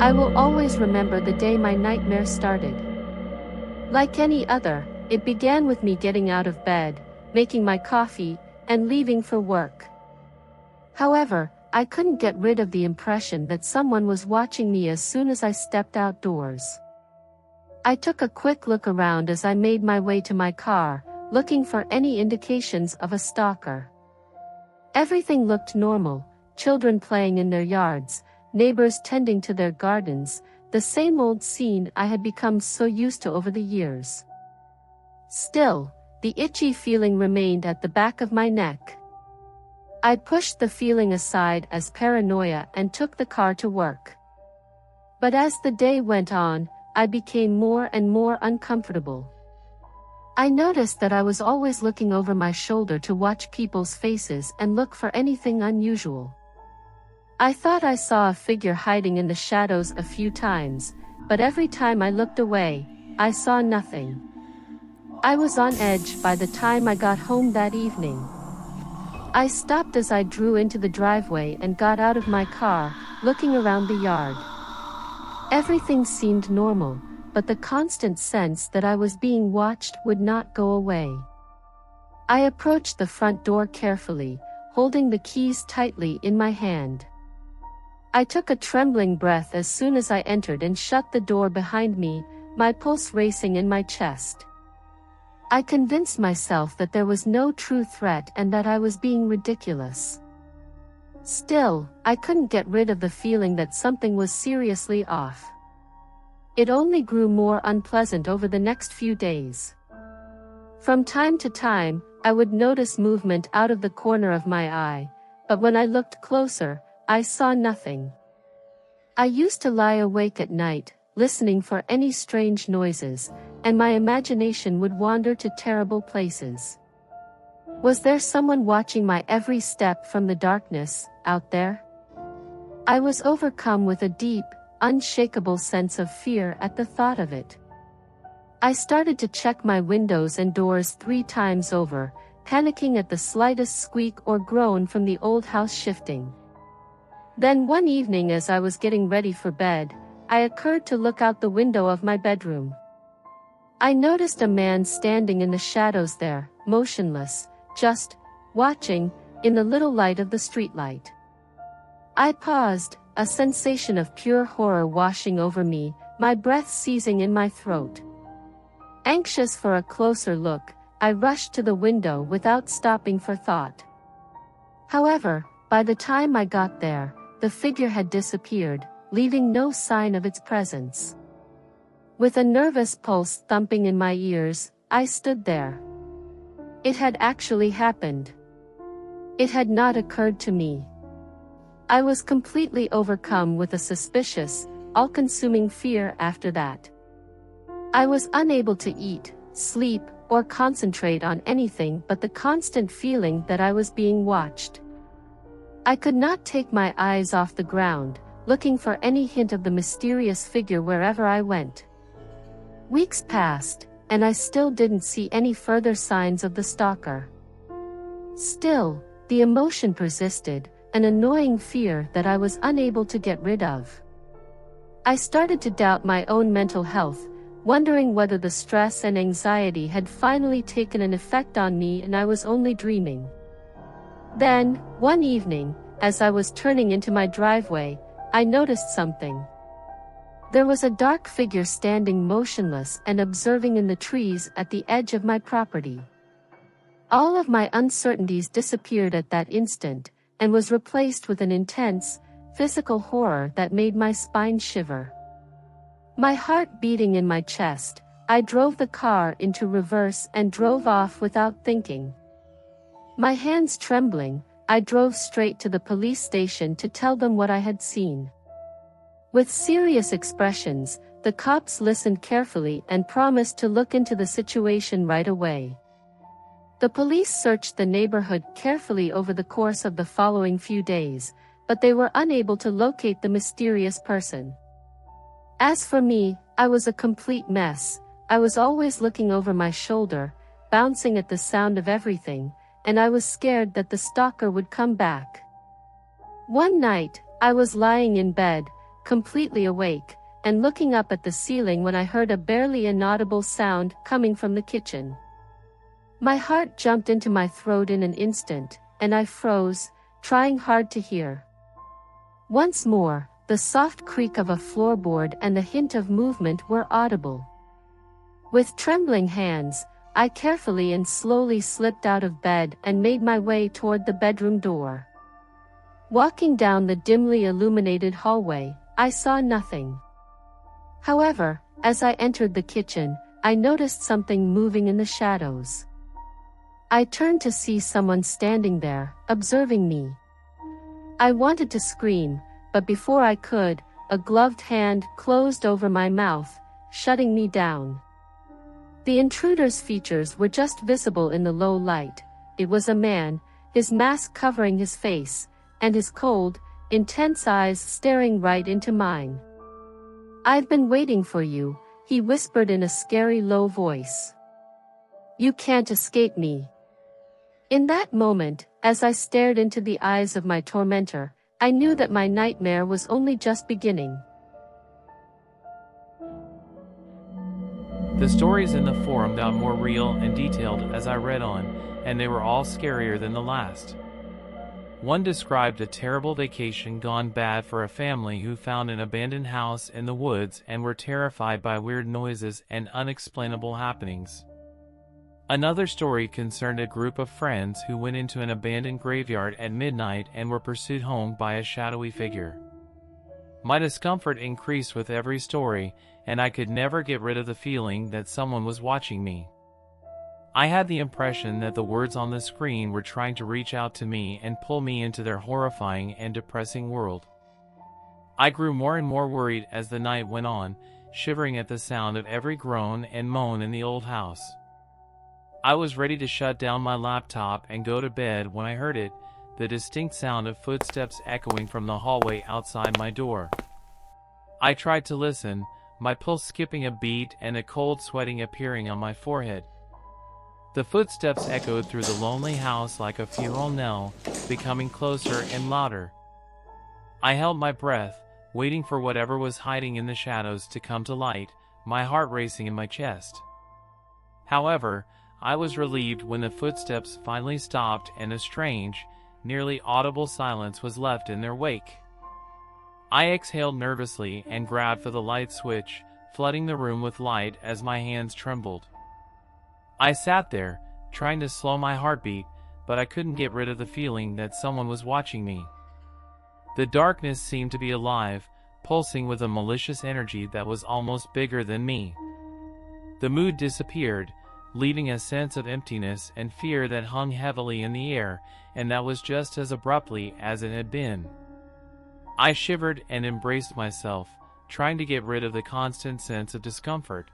I will always remember the day my nightmare started. Like any other, it began with me getting out of bed, making my coffee, and leaving for work. However, I couldn't get rid of the impression that someone was watching me as soon as I stepped outdoors. I took a quick look around as I made my way to my car, looking for any indications of a stalker. Everything looked normal, children playing in their yards, neighbors tending to their gardens, the same old scene I had become so used to over the years. Still, the itchy feeling remained at the back of my neck. I pushed the feeling aside as paranoia and took the car to work. But as the day went on, I became more and more uncomfortable. I noticed that I was always looking over my shoulder to watch people's faces and look for anything unusual. I thought I saw a figure hiding in the shadows a few times, but every time I looked away, I saw nothing. I was on edge by the time I got home that evening. I stopped as I drew into the driveway and got out of my car, looking around the yard. Everything seemed normal, but the constant sense that I was being watched would not go away. I approached the front door carefully, holding the keys tightly in my hand. I took a trembling breath as soon as I entered and shut the door behind me, my pulse racing in my chest. I convinced myself that there was no true threat and that I was being ridiculous. Still, I couldn't get rid of the feeling that something was seriously off. It only grew more unpleasant over the next few days. From time to time, I would notice movement out of the corner of my eye, but when I looked closer, I saw nothing. I used to lie awake at night, listening for any strange noises, and my imagination would wander to terrible places. Was there someone watching my every step from the darkness, out there? I was overcome with a deep, unshakable sense of fear at the thought of it. I started to check my windows and doors 3 times over, panicking at the slightest squeak or groan from the old house shifting. Then one evening as I was getting ready for bed, I occurred to look out the window of my bedroom. I noticed a man standing in the shadows there, motionless, just watching, in the little light of the streetlight. I paused, a sensation of pure horror washing over me, my breath seizing in my throat. Anxious for a closer look, I rushed to the window without stopping for thought. However, by the time I got there, the figure had disappeared, leaving no sign of its presence. With a nervous pulse thumping in my ears, I stood there. It had actually happened. It had not occurred to me. I was completely overcome with a suspicious, all-consuming fear after that. I was unable to eat, sleep, or concentrate on anything but the constant feeling that I was being watched. I could not take my eyes off the ground, looking for any hint of the mysterious figure wherever I went. Weeks passed, and I still didn't see any further signs of the stalker. Still, the emotion persisted, an annoying fear that I was unable to get rid of. I started to doubt my own mental health, wondering whether the stress and anxiety had finally taken an effect on me and I was only dreaming. Then, one evening, as I was turning into my driveway, I noticed something. There was a dark figure standing motionless and observing in the trees at the edge of my property. All of my uncertainties disappeared at that instant, and was replaced with an intense, physical horror that made my spine shiver. My heart beating in my chest, I drove the car into reverse and drove off without thinking. My hands trembling, I drove straight to the police station to tell them what I had seen. With serious expressions, the cops listened carefully and promised to look into the situation right away. The police searched the neighborhood carefully over the course of the following few days, but they were unable to locate the mysterious person. As for me, I was a complete mess. I was always looking over my shoulder, bouncing at the sound of everything, and I was scared that the stalker would come back. One night, I was lying in bed, completely awake, and looking up at the ceiling when I heard a barely inaudible sound coming from the kitchen. My heart jumped into my throat in an instant, and I froze, trying hard to hear. Once more, the soft creak of a floorboard and the hint of movement were audible. With trembling hands, I carefully and slowly slipped out of bed and made my way toward the bedroom door. Walking down the dimly illuminated hallway, I saw nothing. However, as I entered the kitchen, I noticed something moving in the shadows. I turned to see someone standing there, observing me. I wanted to scream, but before I could, a gloved hand closed over my mouth, shutting me down. The intruder's features were just visible in the low light. It was a man, his mask covering his face, and his cold, intense eyes staring right into mine. "I've been waiting for you," he whispered in a scary low voice. "You can't escape me." In that moment, as I stared into the eyes of my tormentor, I knew that my nightmare was only just beginning. The stories in the forum got more real and detailed as I read on, and they were all scarier than the last. One described a terrible vacation gone bad for a family who found an abandoned house in the woods and were terrified by weird noises and unexplainable happenings. Another story concerned a group of friends who went into an abandoned graveyard at midnight and were pursued home by a shadowy figure. My discomfort increased with every story, and I could never get rid of the feeling that someone was watching me. I had the impression that the words on the screen were trying to reach out to me and pull me into their horrifying and depressing world. I grew more and more worried as the night went on, shivering at the sound of every groan and moan in the old house. I was ready to shut down my laptop and go to bed when I heard it, the distinct sound of footsteps echoing from the hallway outside my door. I tried to listen, my pulse skipping a beat and a cold sweating appearing on my forehead. The footsteps echoed through the lonely house like a funeral knell, becoming closer and louder. I held my breath, waiting for whatever was hiding in the shadows to come to light, my heart racing in my chest. However, I was relieved when the footsteps finally stopped and a strange, nearly audible silence was left in their wake. I exhaled nervously and grabbed for the light switch, flooding the room with light as my hands trembled. I sat there, trying to slow my heartbeat, but I couldn't get rid of the feeling that someone was watching me. The darkness seemed to be alive, pulsing with a malicious energy that was almost bigger than me. The mood disappeared, leaving a sense of emptiness and fear that hung heavily in the air, and that was just as abruptly as it had been. I shivered and embraced myself, trying to get rid of the constant sense of discomfort.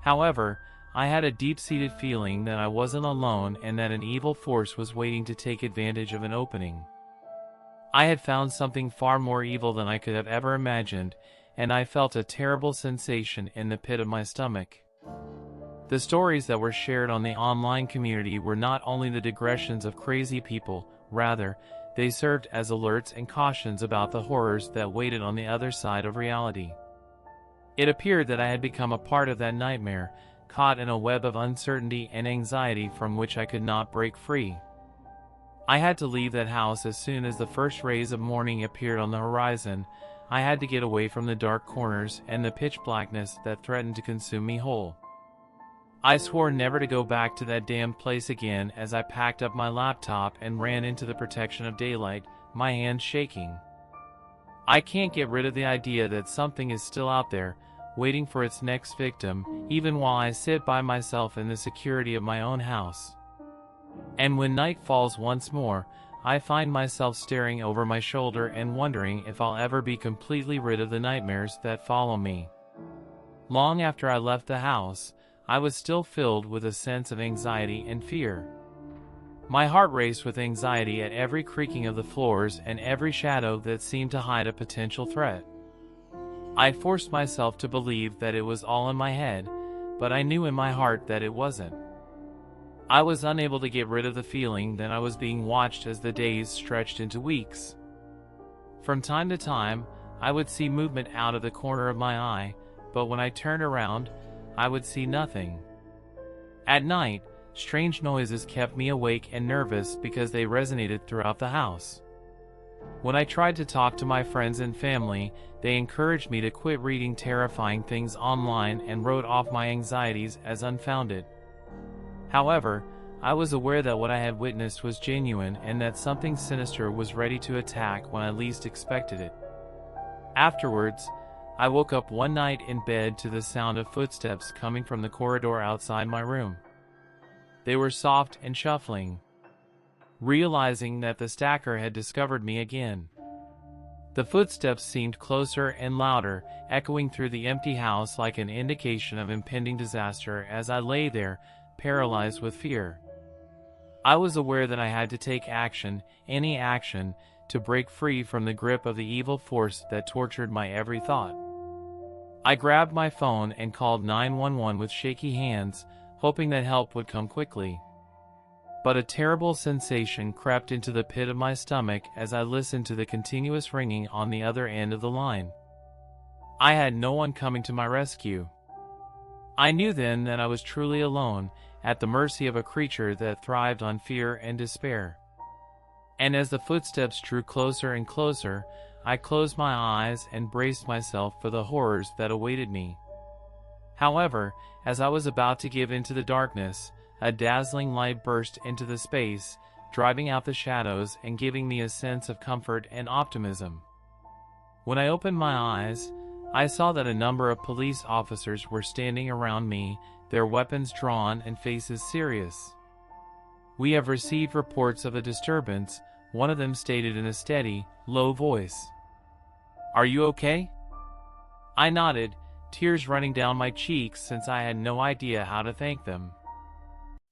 However, I had a deep-seated feeling that I wasn't alone and that an evil force was waiting to take advantage of an opening. I had found something far more evil than I could have ever imagined, and I felt a terrible sensation in the pit of my stomach. The stories that were shared on the online community were not only the digressions of crazy people, rather, they served as alerts and cautions about the horrors that waited on the other side of reality. It appeared that I had become a part of that nightmare, caught in a web of uncertainty and anxiety from which I could not break free. I had to leave that house as soon as the first rays of morning appeared on the horizon. I had to get away from the dark corners and the pitch blackness that threatened to consume me whole. I swore never to go back to that damned place again as I packed up my laptop and ran into the protection of daylight, my hands shaking. I can't get rid of the idea that something is still out there, waiting for its next victim, even while I sit by myself in the security of my own house. And when night falls once more, I find myself staring over my shoulder and wondering if I'll ever be completely rid of the nightmares that follow me. Long after I left the house, I was still filled with a sense of anxiety and fear. My heart raced with anxiety at every creaking of the floors and every shadow that seemed to hide a potential threat. I forced myself to believe that it was all in my head, but I knew in my heart that it wasn't. I was unable to get rid of the feeling that I was being watched as the days stretched into weeks. From time to time, I would see movement out of the corner of my eye, but when I turned around, I would see nothing. At night, strange noises kept me awake and nervous because they resonated throughout the house. When I tried to talk to my friends and family, they encouraged me to quit reading terrifying things online and wrote off my anxieties as unfounded. However, I was aware that what I had witnessed was genuine and that something sinister was ready to attack when I least expected it. Afterwards, I woke up one night in bed to the sound of footsteps coming from the corridor outside my room. They were soft and shuffling. Realizing that the Stalker had discovered me again. The footsteps seemed closer and louder, echoing through the empty house like an indication of impending disaster as I lay there, paralyzed with fear. I was aware that I had to take action, any action, to break free from the grip of the evil force that tortured my every thought. I grabbed my phone and called 911 with shaky hands, hoping that help would come quickly. But a terrible sensation crept into the pit of my stomach as I listened to the continuous ringing on the other end of the line. I had no one coming to my rescue. I knew then that I was truly alone, at the mercy of a creature that thrived on fear and despair. And as the footsteps drew closer and closer, I closed my eyes and braced myself for the horrors that awaited me. However, as I was about to give into the darkness, a dazzling light burst into the space, driving out the shadows and giving me a sense of comfort and optimism. When I opened my eyes, I saw that a number of police officers were standing around me, their weapons drawn and faces serious. "We have received reports of a disturbance," one of them stated in a steady, low voice. "Are you okay?" I nodded, tears running down my cheeks since I had no idea how to thank them.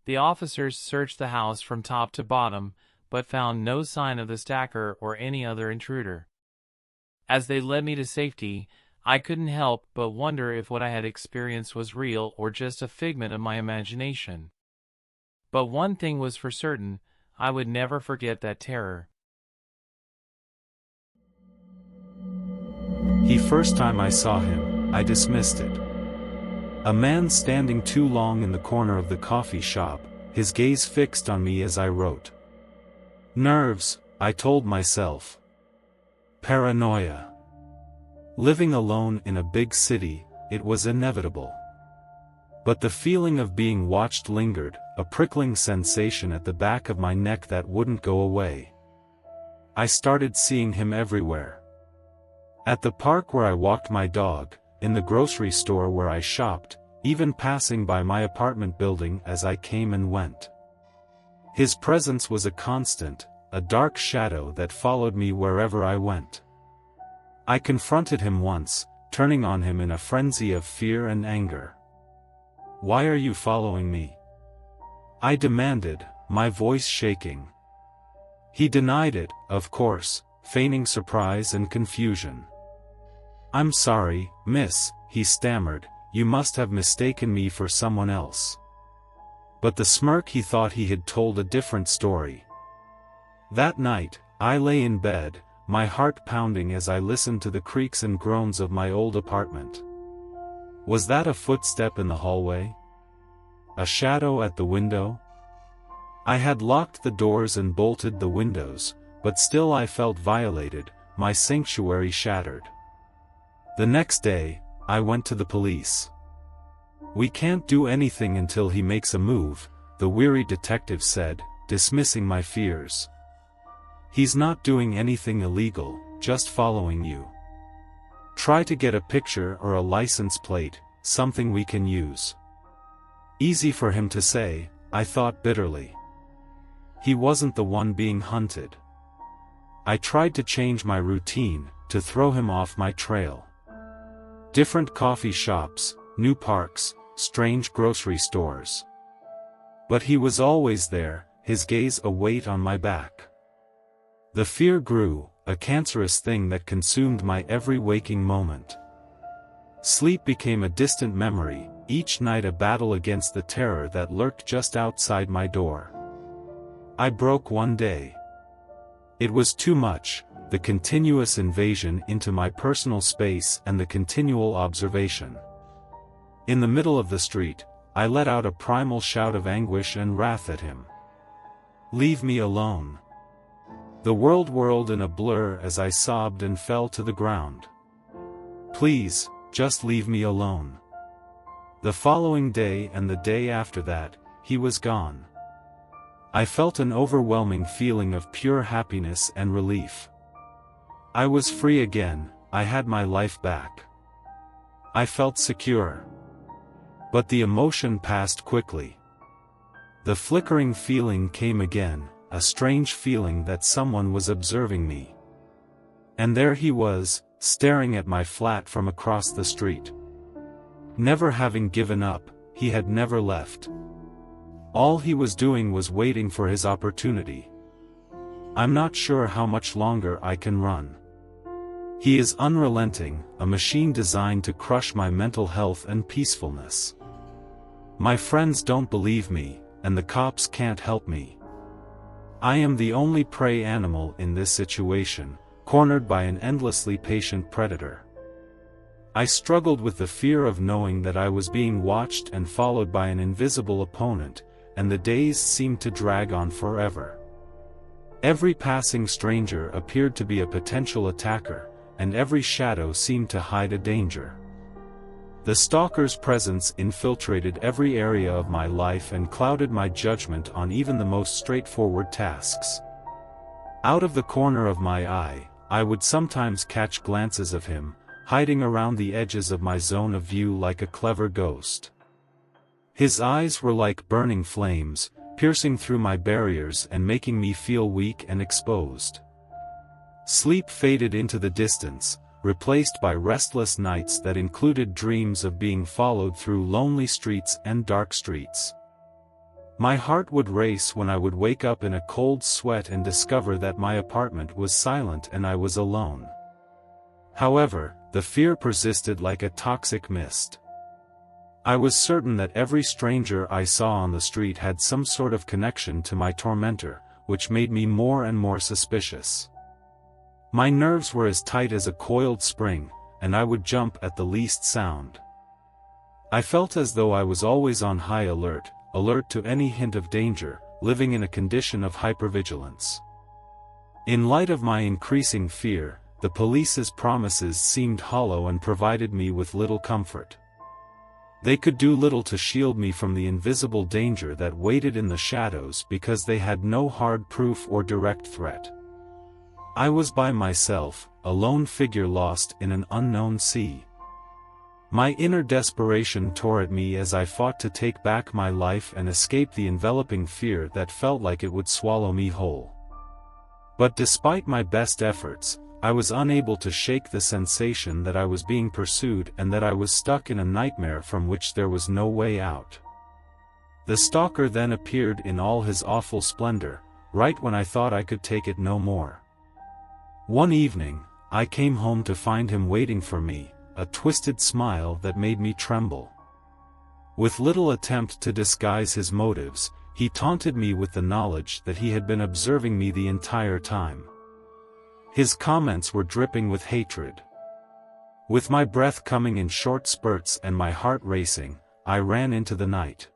The officers searched the house from top to bottom, but found no sign of the Stalker or any other intruder. As they led me to safety, I couldn't help but wonder if what I had experienced was real or just a figment of my imagination. But one thing was for certain, I would never forget that terror. The first time I saw him, I dismissed it. A man standing too long in the corner of the coffee shop, his gaze fixed on me as I wrote. Nerves, I told myself. Paranoia. Living alone in a big city, it was inevitable. But the feeling of being watched lingered, a prickling sensation at the back of my neck that wouldn't go away. I started seeing him everywhere. At the park where I walked my dog, in the grocery store where I shopped, even passing by my apartment building as I came and went. His presence was a constant, a dark shadow that followed me wherever I went. I confronted him once, turning on him in a frenzy of fear and anger. "Why are you following me?" I demanded, my voice shaking. He denied it, of course, feigning surprise and confusion. "I'm sorry, miss," he stammered, "you must have mistaken me for someone else." But the smirk he thought he had told a different story. That night, I lay in bed, my heart pounding as I listened to the creaks and groans of my old apartment. Was that a footstep in the hallway? A shadow at the window? I had locked the doors and bolted the windows, but still I felt violated, my sanctuary shattered. The next day, I went to the police. "We can't do anything until he makes a move," the weary detective said, dismissing my fears. "He's not doing anything illegal, just following you. Try to get a picture or a license plate, something we can use." Easy for him to say, I thought bitterly. He wasn't the one being hunted. I tried to change my routine, to throw him off my trail. Different coffee shops, new parks, strange grocery stores. But he was always there, his gaze a weight on my back. The fear grew, a cancerous thing that consumed my every waking moment. Sleep became a distant memory, each night a battle against the terror that lurked just outside my door. I broke one day. It was too much, the continuous invasion into my personal space and the continual observation. In the middle of the street, I let out a primal shout of anguish and wrath at him. "Leave me alone." The world whirled in a blur as I sobbed and fell to the ground. "Please, just leave me alone." The following day and the day after that, he was gone. I felt an overwhelming feeling of pure happiness and relief. I was free again, I had my life back. I felt secure. But the emotion passed quickly. The flickering feeling came again, a strange feeling that someone was observing me. And there he was, staring at my flat from across the street. Never having given up, he had never left. All he was doing was waiting for his opportunity. I'm not sure how much longer I can run. He is unrelenting, a machine designed to crush my mental health and peacefulness. My friends don't believe me, and the cops can't help me. I am the only prey animal in this situation, cornered by an endlessly patient predator. I struggled with the fear of knowing that I was being watched and followed by an invisible opponent, and the days seemed to drag on forever. Every passing stranger appeared to be a potential attacker, and every shadow seemed to hide a danger. The stalker's presence infiltrated every area of my life and clouded my judgment on even the most straightforward tasks. Out of the corner of my eye, I would sometimes catch glances of him, hiding around the edges of my zone of view like a clever ghost. His eyes were like burning flames, piercing through my barriers and making me feel weak and exposed. Sleep faded into the distance, replaced by restless nights that included dreams of being followed through lonely streets and dark streets. My heart would race when I would wake up in a cold sweat and discover that my apartment was silent and I was alone. However, the fear persisted like a toxic mist. I was certain that every stranger I saw on the street had some sort of connection to my tormentor, which made me more and more suspicious. My nerves were as tight as a coiled spring, and I would jump at the least sound. I felt as though I was always on high alert, alert to any hint of danger, living in a condition of hypervigilance. In light of my increasing fear, the police's promises seemed hollow and provided me with little comfort. They could do little to shield me from the invisible danger that waited in the shadows because they had no hard proof or direct threat. I was by myself, a lone figure lost in an unknown sea. My inner desperation tore at me as I fought to take back my life and escape the enveloping fear that felt like it would swallow me whole. But despite my best efforts, I was unable to shake the sensation that I was being pursued and that I was stuck in a nightmare from which there was no way out. The stalker then appeared in all his awful splendor, right when I thought I could take it no more. One evening, I came home to find him waiting for me, a twisted smile that made me tremble. With little attempt to disguise his motives, he taunted me with the knowledge that he had been observing me the entire time. His comments were dripping with hatred. With my breath coming in short spurts and my heart racing, I ran into the night.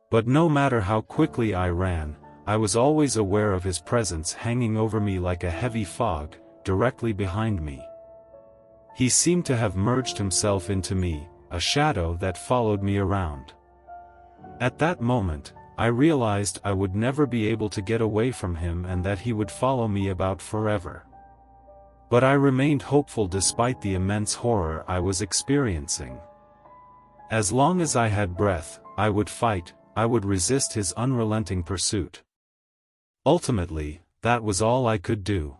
But no matter how quickly I ran, I was always aware of his presence hanging over me like a heavy fog, directly behind me. He seemed to have merged himself into me, a shadow that followed me around. At that moment, I realized I would never be able to get away from him and that he would follow me about forever. But I remained hopeful despite the immense horror I was experiencing. As long as I had breath, I would fight, I would resist his unrelenting pursuit. Ultimately, that was all I could do.